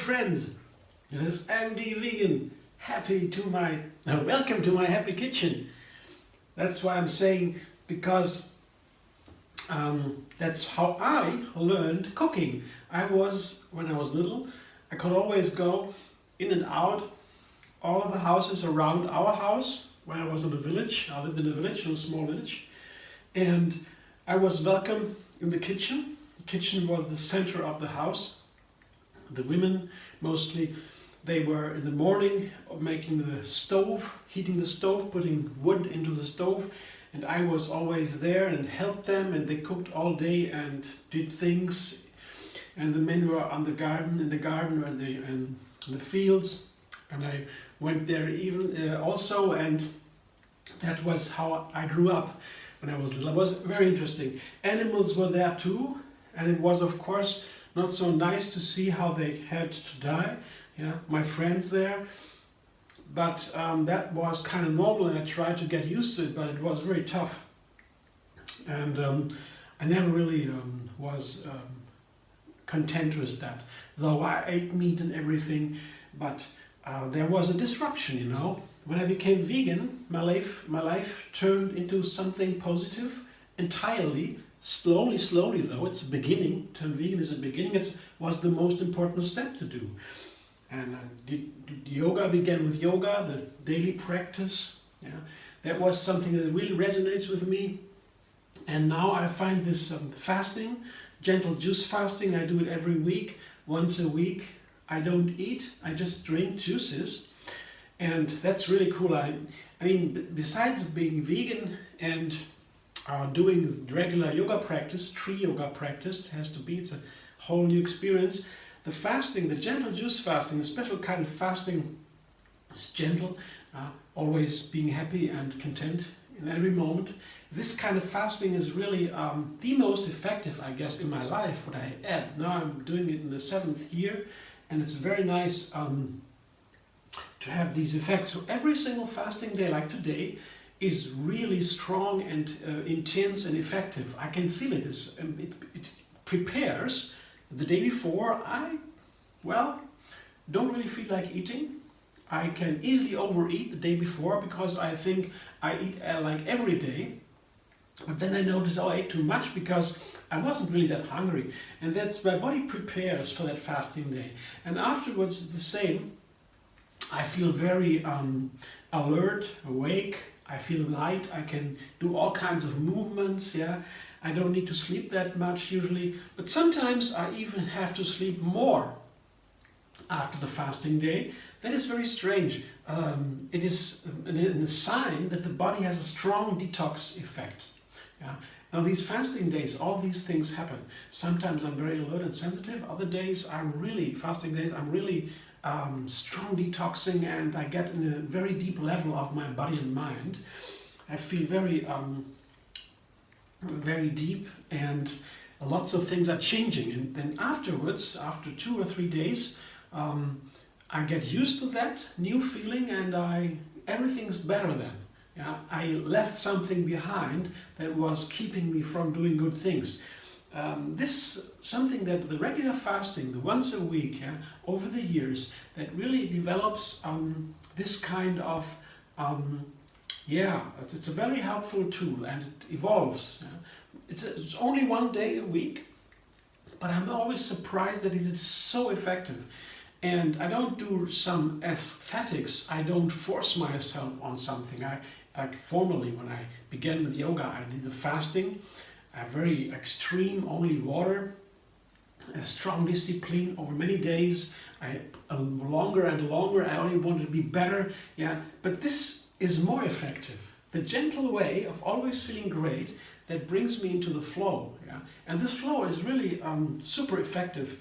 friends, this is MD Vegan. Welcome to my happy kitchen. That's why I'm saying, because that's how I learned cooking. When I was little, I could always go in and out all of the houses around our house when I was in a village. I lived in a village, in a small village, and I was welcome in the kitchen. The kitchen was the center of the house. The women, mostly, they were in the morning making the stove, heating the stove, putting wood into the stove, and I was always there and helped them, and they cooked all day and did things, and the men were in the garden and the fields, and I went there even also, and that was how I grew up when I was little. It was very interesting. Animals were there too, and it was of course not so nice to see how they had to die. My friends there, but that was kind of normal, and I tried to get used to it, but it was very tough, and I never really was content with that, though I ate meat and everything. But there was a disruption, when I became vegan. My life turned into something positive entirely. Slowly though. It's a beginning. Turn vegan is a beginning. It was the most important step to do. And yoga began with yoga, the daily practice. That was something that really resonates with me. And now I find this fasting, gentle juice fasting. I do it every week, once a week. I don't eat, I just drink juices. And that's really cool. I mean, besides being vegan and doing regular yoga practice, tree yoga practice, it's a whole new experience. The fasting, the gentle juice fasting, a special kind of fasting, is gentle, always being happy and content in every moment. This kind of fasting is really the most effective, I guess, in my life, what I add. Now I'm doing it in the 7th year, and it's very nice to have these effects. So every single fasting day, like today, is really strong and intense and effective. I can feel it. It prepares. The day before, I don't really feel like eating. I can easily overeat the day before because I think I eat like every day. But then I noticed I ate too much because I wasn't really that hungry. And that's my body prepares for that fasting day. And afterwards, it's the same. I feel very alert, awake. I feel light. I can do all kinds of movements. I don't need to sleep that much usually, but sometimes I even have to sleep more after the fasting day. That is very strange. It is a sign that the body has a strong detox effect. Now these fasting days, all these things happen. Sometimes I'm very alert and sensitive. Other days I'm really strong detoxing, and I get in a very deep level of my body and mind. I feel very deep, and lots of things are changing. And then afterwards, after 2 or 3 days, I get used to that new feeling, and everything's better then. I left something behind that was keeping me from doing good things. This something that the regular fasting, the once a week, over the years, that really develops this kind of it's a very helpful tool, and it evolves. It's only 1 day a week, but I'm always surprised that it is so effective. And I don't do some aesthetics. I don't force myself on something. Like formerly, when I began with yoga, I did the fasting, very extreme, only water, a strong discipline over many days. Longer and longer. I only wanted to be better. But this is more effective. The gentle way of always feeling great, that brings me into the flow. And this flow is really super effective.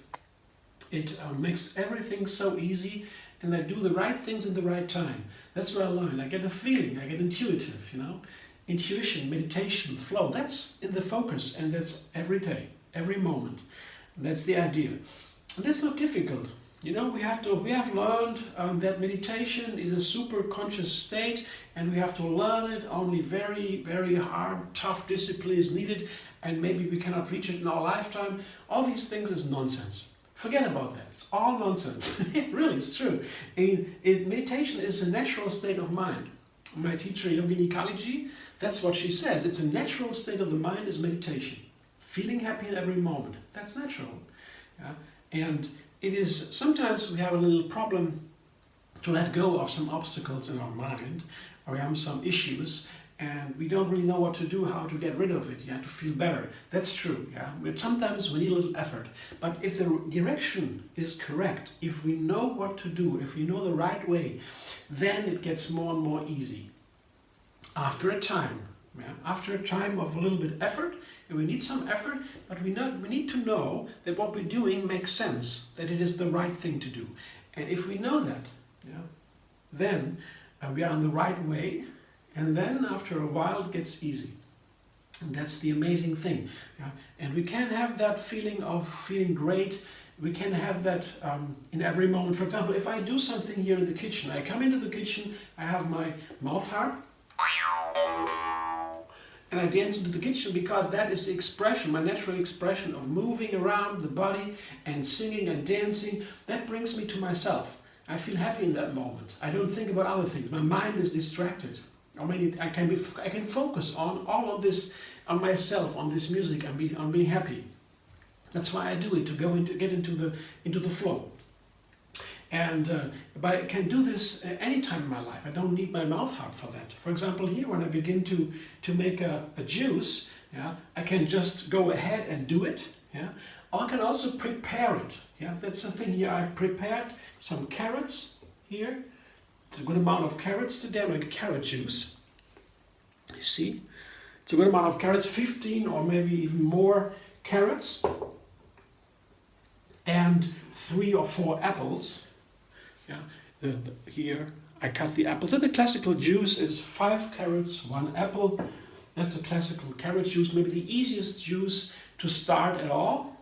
It makes everything so easy, and I do the right things in the right time. That's what I learned. I get a feeling, I get intuitive, Intuition, meditation, flow, that's in the focus, and that's every day, every moment. That's the idea. And that's not difficult. We have learned that meditation is a super conscious state, and we have to learn it. Only very, very hard, tough discipline is needed, and maybe we cannot reach it in our lifetime. All these things is nonsense. Forget about that. It's all nonsense. Really, it's true. Meditation is a natural state of mind. My teacher, Yogini Kaliji, that's what she says. It's a natural state of the mind is meditation. Feeling happy in every moment. That's natural. Yeah? And it is, sometimes we have a little problem to let go of some obstacles in our mind, or we have some issues, and we don't really know what to do, how to get rid of it, yeah, to feel better. That's true, yeah. Sometimes we need a little effort. But if the direction is correct, if we know what to do, if we know the right way, then it gets more and more easy. After a time, yeah, after a time of a little bit effort, and we need some effort, but we need to know that what we're doing makes sense, that it is the right thing to do. And if we know that, yeah, then we are on the right way. And then after a while it gets easy. And that's the amazing thing. Yeah? And we can have that feeling of feeling great. We can have that in every moment. For example, if I do something here in the kitchen, I come into the kitchen, I have my mouth harp, and I dance into the kitchen because that is the expression, my natural expression of moving around the body and singing and dancing. That brings me to myself. I feel happy in that moment. I don't think about other things. My mind is distracted. I can focus on all of this, on myself, on this music, on being happy. That's why I do it, to get into the flow. And but I can do this any time in my life. I don't need my mouth harp for that. For example, here when I begin to make a juice, yeah, I can just go ahead and do it. Yeah, or I can also prepare it. Yeah, that's the thing here. I prepared some carrots here. It's a good amount of carrots today. I make carrot juice. You see? It's a good amount of carrots, 15 or maybe even more carrots. And 3 or 4 apples. Yeah. Here I cut the apples. The classical juice is 5 carrots, 1 apple. That's a classical carrot juice. Maybe the easiest juice to start at all.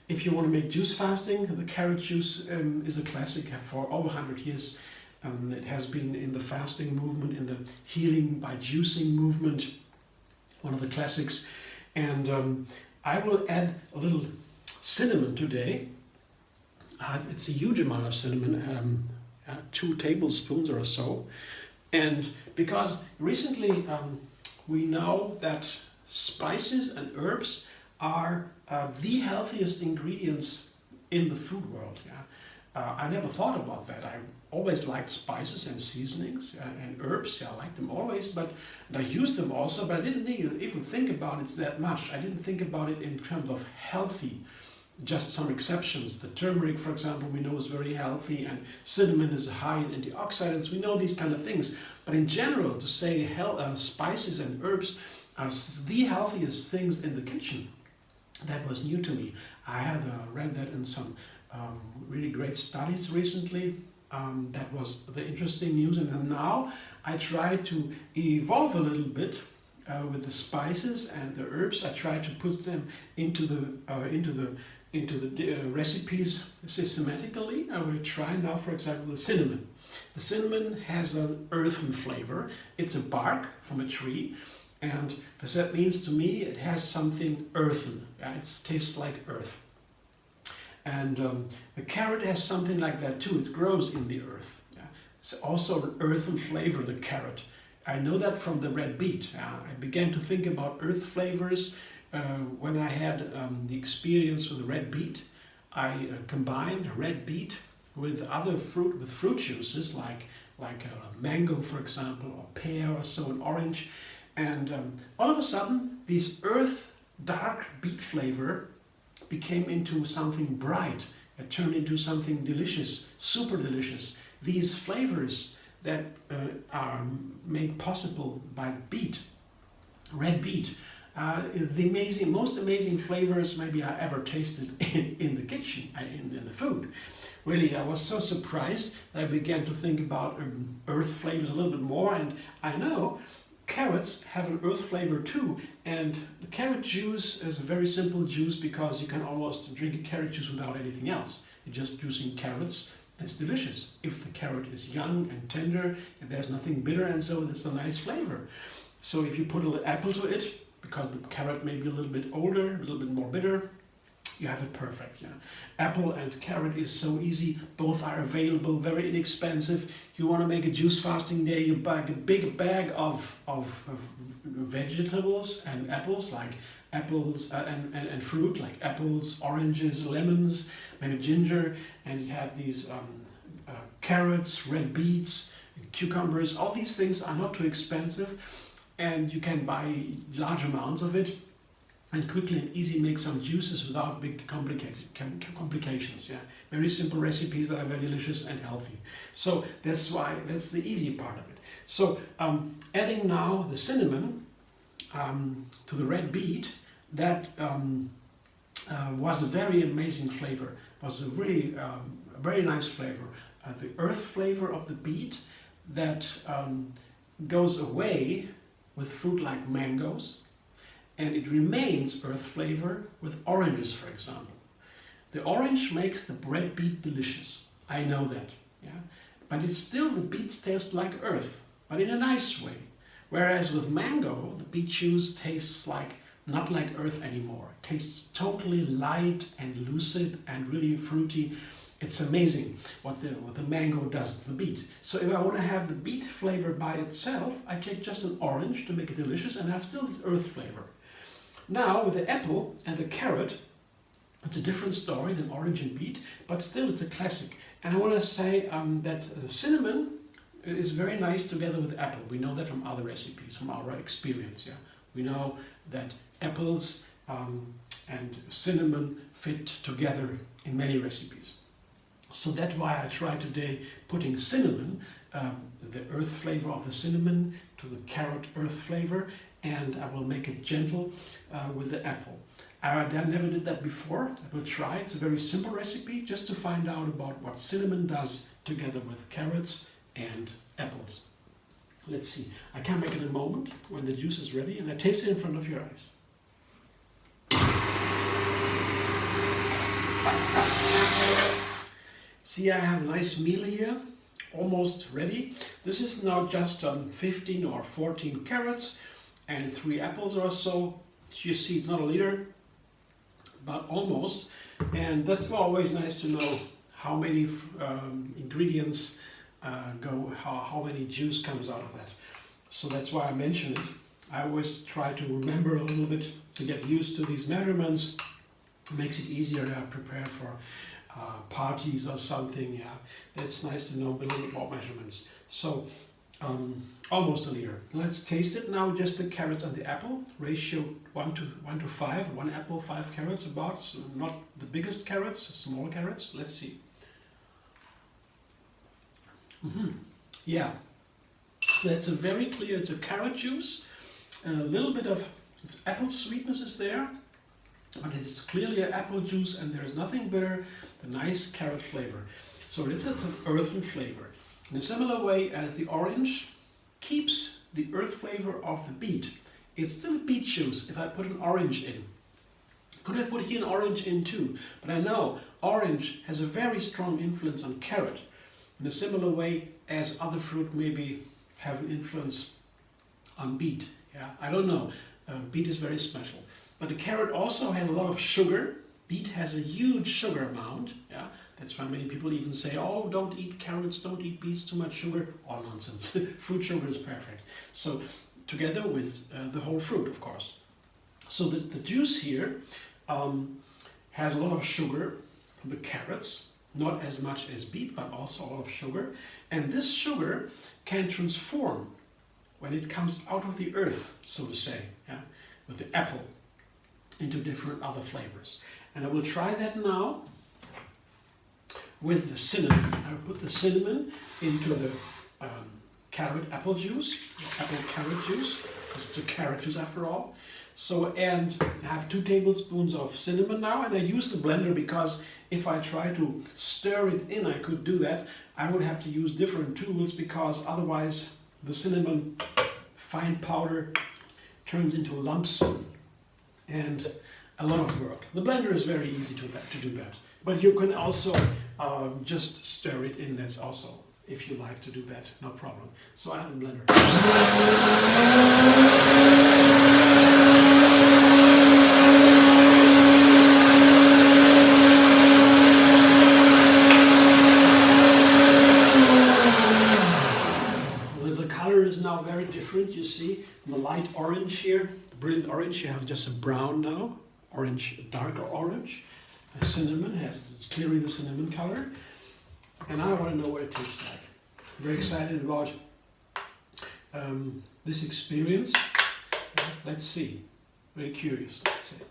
If you want to make juice fasting, the carrot juice is a classic for over 100 years. It has been in the fasting movement, in the healing by juicing movement, one of the classics. And I will add a little cinnamon today. It's a huge amount of cinnamon, 2 tablespoons or so. And because recently we know that spices and herbs are the healthiest ingredients in the food world. Yeah, I never thought about that. I always liked spices and seasonings and herbs. Yeah, I liked them always, and I used them also. But I didn't even think about it that much. I didn't think about it in terms of healthy. Just some exceptions. The turmeric, for example, we know is very healthy, and cinnamon is high in antioxidants. We know these kind of things. But in general, to say spices and herbs are the healthiest things in the kitchen, that was new to me. I had read that in some really great studies recently. That was the interesting news. And then now I try to evolve a little bit with the spices and the herbs. I try to put them into the recipes systematically. I will try now, for example, the cinnamon. The cinnamon has an earthen flavor. It's a bark from a tree. And that means to me it has something earthen. Yeah? It tastes like earth. And the carrot has something like that too. It grows in the earth. Yeah? It's also an earthen flavor, the carrot. I know that from the red beet. I began to think about earth flavors when I had the experience with the red beet. I combined red beet with other fruit juices like mango, for example, or pear or so, an orange. And all of a sudden, this earth dark beet flavor became into something bright. It turned into something delicious, super delicious. These flavors that are made possible by beet, red beet, the most amazing flavors maybe I ever tasted in the kitchen, in the food. Really, I was so surprised that I began to think about earth flavors a little bit more, and I know carrots have an earth flavor too, and the carrot juice is a very simple juice because you can almost drink a carrot juice without anything else. You're just juicing carrots, and it's delicious. If the carrot is young and tender, and there's nothing bitter, and so it's a nice flavor. So if you put a little apple to it, because the carrot may be a little bit older, a little bit more bitter, you have it perfect. Yeah. Apple and carrot is so easy. Both are available, very inexpensive. You want to make a juice fasting day, you buy a big bag of vegetables and apples, like apples and fruit, like apples, oranges, lemons, maybe ginger, and you have these carrots, red beets, cucumbers. All these things are not too expensive, and you can buy large amounts of it and quickly and easy make some juices without big complications. Yeah, very simple recipes that are very delicious and healthy. So that's the easy part of it. So adding now the cinnamon to the red beet, that was a very amazing flavor. Was a really very nice flavor. The earth flavor of the beet that goes away with fruit like mangoes, and it remains earth flavor with oranges, for example. The orange makes the red beet delicious. I know that, yeah. But it's still, the beets taste like earth, but in a nice way. Whereas with mango, the beet juice tastes like, not like earth anymore. It tastes totally light and lucid and really fruity. It's amazing what the mango does to the beet. So if I want to have the beet flavor by itself, I take just an orange to make it delicious and have still this earth flavor. Now with the apple and the carrot, it's a different story than orange and beet, but still it's a classic. And I want to say that cinnamon is very nice together with apple. We know that from other recipes, from our experience. Yeah, we know that apples and cinnamon fit together in many recipes. So that's why I try today putting cinnamon, the earth flavor of the cinnamon, to the carrot earth flavor, and I will make it gentle with the apple. I never did that before. I will try. It's a very simple recipe just to find out about what cinnamon does together with carrots and apples. Let's see. I can make it in a moment when the juice is ready, and I taste it in front of your eyes. See, I have a nice meal here, almost ready. This is now just 15 or 14 carrots and 3 apples or so. You see, it's not a liter, but almost. And that's always nice to know how many ingredients go, how many juice comes out of that. So that's why I mention it. I always try to remember a little bit to get used to these measurements. It makes it easier to prepare for parties or something. Yeah, that's nice to know a little bit about measurements. So almost a liter. Let's taste it now. Just the carrots and the apple ratio 1 to 5. 1 apple, 5 carrots about. So not the biggest carrots, small carrots. Let's see. Yeah, that's a very clear. It's a carrot juice. A little bit of apple sweetness is there, but it's clearly an apple juice, and there's nothing bitter. The nice carrot flavor. So it's an earthen flavor. In a similar way as the orange keeps the earth flavor of the beet. It's still a beet juice if I put an orange in. Could have put here an orange in too, but I know orange has a very strong influence on carrot. In a similar way as other fruit maybe have an influence on beet. Yeah, I don't know. Beet is very special. But the carrot also has a lot of sugar. Beet has a huge sugar amount. Yeah, that's why many people even say, oh, don't eat carrots, don't eat beets, too much sugar. All nonsense. Fruit sugar is perfect. So together with the whole fruit, of course. So the juice here has a lot of sugar from the carrots. Not as much as beet, but also a lot of sugar. And this sugar can transform when it comes out of the earth, so to say, yeah, with the apple, into different other flavors. And I will try that now with the cinnamon. I will put the cinnamon into the carrot apple juice, apple carrot juice, because it's a carrot juice after all. So, and I have 2 tablespoons of cinnamon now, and I use the blender because if I try to stir it in, I could do that. I would have to use different tools because otherwise the cinnamon fine powder turns into lumps and a lot of work. The blender is very easy to do that. But you can also just stir it in, that's also, if you like to do that, no problem. So I have a blender. different, you see, the light orange here, the brilliant orange, you have just a brown now, orange, darker orange. The cinnamon has, it's clearly the cinnamon color. And I want to know what it tastes like. I'm very excited about this experience. Let's see. Very curious, let's see.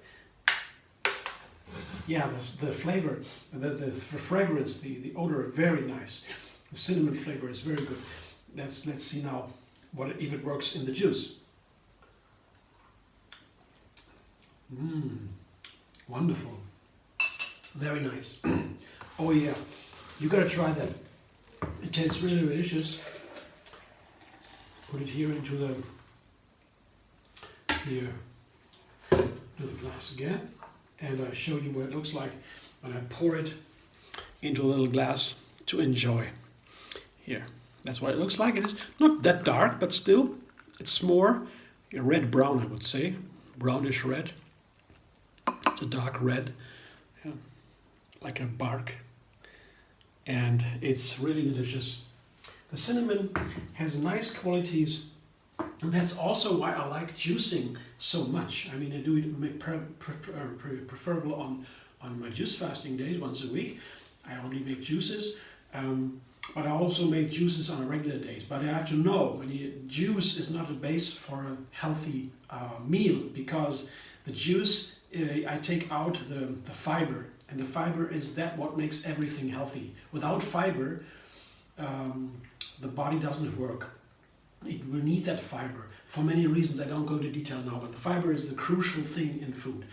Yeah, the flavor, the fragrance, the odor are very nice. The cinnamon flavor is very good. Let's see now if it works in the juice. Wonderful. Very nice. Oh yeah, you gotta try that. It tastes really delicious. Put it here into the glass again, and I'll show you what it looks like when I pour it into a little glass to enjoy. Here, that's what it looks like. It is not that dark, but still, it's more red-brown, I would say, brownish red. It's a dark red, yeah, like a bark, and it's really delicious. The cinnamon has nice qualities, and that's also why I like juicing so much. I mean, I do it preferable on my juice fasting days once a week. I only make juices, but I also make juices on a regular days. But I have to know, juice is not a base for a healthy meal, because the juice, I take out the fiber, and the fiber is what makes everything healthy. Without fiber, the body doesn't work. It will need that fiber for many reasons. I don't go into detail now, but the fiber is the crucial thing in food.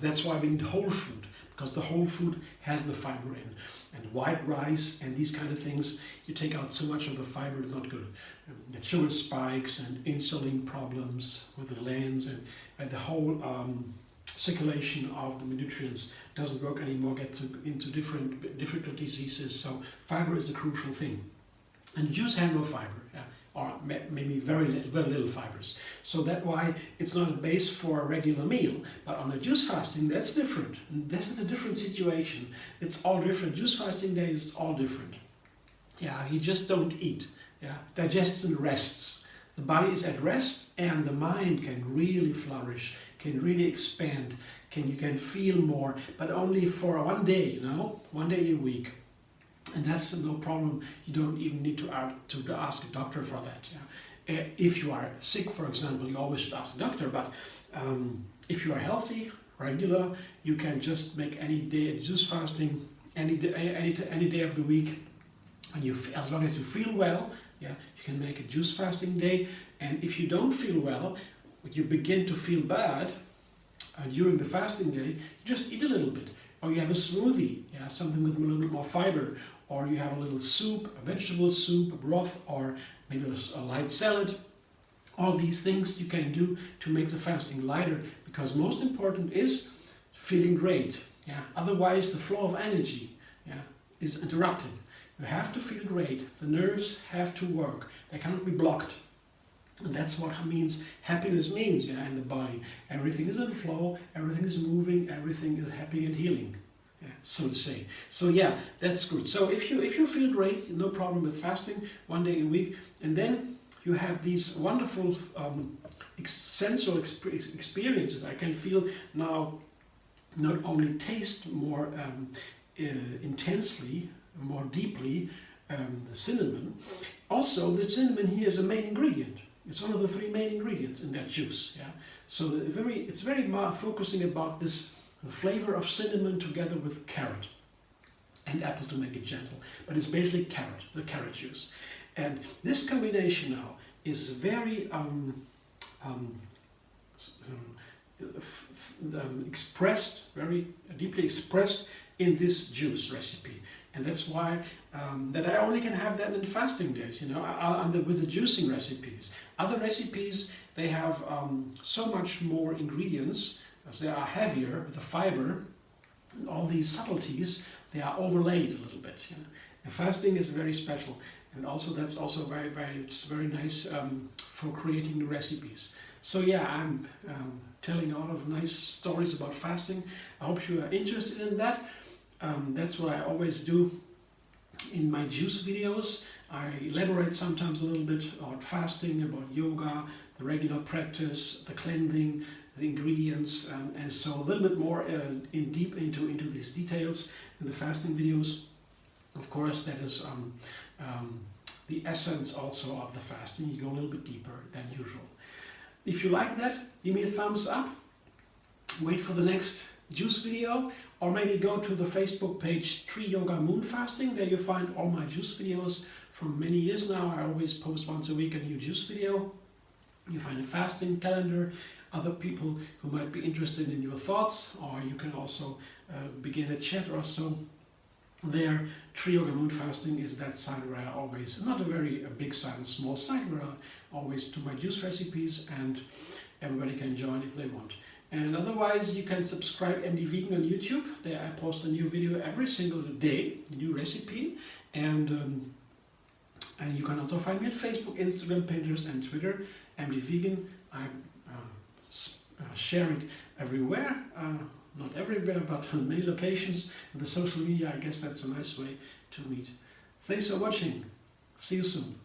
That's why we need whole food, because the whole food has the fiber in. And white rice and these kind of things, you take out so much of the fiber, it's not good. The sugar spikes and insulin problems with the glands, and the whole circulation of the nutrients doesn't work anymore, get into different diseases. So fiber is a crucial thing. And juice has no fiber, yeah, or maybe very little fibers. So that's why it's not a base for a regular meal. But on a juice fasting, that's different. And this is a different situation. It's all different. Juice fasting days, it's all different. Yeah, you just don't eat. Yeah, digests and rests. The body is at rest, and the mind can really flourish, can really expand, you can feel more, but only for one day, one day a week. And that's no problem. You don't even need to ask a doctor for that. Yeah? If you are sick, for example, you always should ask a doctor, but if you are healthy, regular, you can just make any day juice fasting, any day of the week, and as long as you feel well, yeah, you can make a juice fasting day. And if you don't feel well, you begin to feel bad during the fasting day, you just eat a little bit, or you have a smoothie, yeah, something with a little bit more fiber, or you have a little soup, a vegetable soup, a broth, or maybe a light salad. All these things you can do to make the fasting lighter, because most important is feeling great. Yeah, otherwise the flow of energy, yeah, is interrupted. You have to feel great. The nerves have to work. They cannot be blocked. And that's what happiness means, yeah, in the body. Everything is in flow, everything is moving, everything is happy and healing, yeah, so to say. So yeah, that's good. So if you feel great, no problem with fasting, one day a week, and then you have these wonderful sensual experiences. I can feel now, not only taste more intensely, more deeply, the cinnamon. Also, the cinnamon here is a main ingredient. It's one of the 3 main ingredients in that juice. Yeah. So it's very focusing about this flavor of cinnamon together with carrot and apple to make it gentle. But it's basically carrot, the carrot juice. And this combination now is very expressed, very deeply expressed in this juice recipe. And that's why that I only can have that in fasting days, with the juicing recipes. Other recipes, they have so much more ingredients, as they are heavier with the fiber, and all these subtleties, they are overlaid a little bit. And fasting is very special, and also that's also it's very nice for creating new recipes. So yeah, I'm telling a lot of nice stories about fasting. I hope you are interested in that. That's what I always do In my juice videos, I elaborate sometimes a little bit about fasting, about yoga, the regular practice, the cleansing, the ingredients, and so a little bit more in deep into these details in the fasting videos. Of course, that is the essence also of the fasting. You go a little bit deeper than usual. If you like that, give me a thumbs up. Wait for the next juice video, or maybe go to the Facebook page Tree Yoga Moon Fasting. There you find all my juice videos from many years now. I always post once a week a new juice video. You find a fasting calendar, other people who might be interested in your thoughts, or you can also begin a chat or so. There, Tree Yoga Moon Fasting is that site where I always, not a very big site, a small site where I always do my juice recipes, and everybody can join if they want. And otherwise, you can subscribe MD Vegan on YouTube. There I post a new video every single day, a new recipe. And you can also find me on Facebook, Instagram, Pinterest, and Twitter, MD Vegan. I share it everywhere, not everywhere, but on many locations. In the social media, I guess that's a nice way to meet. Thanks for watching. See you soon.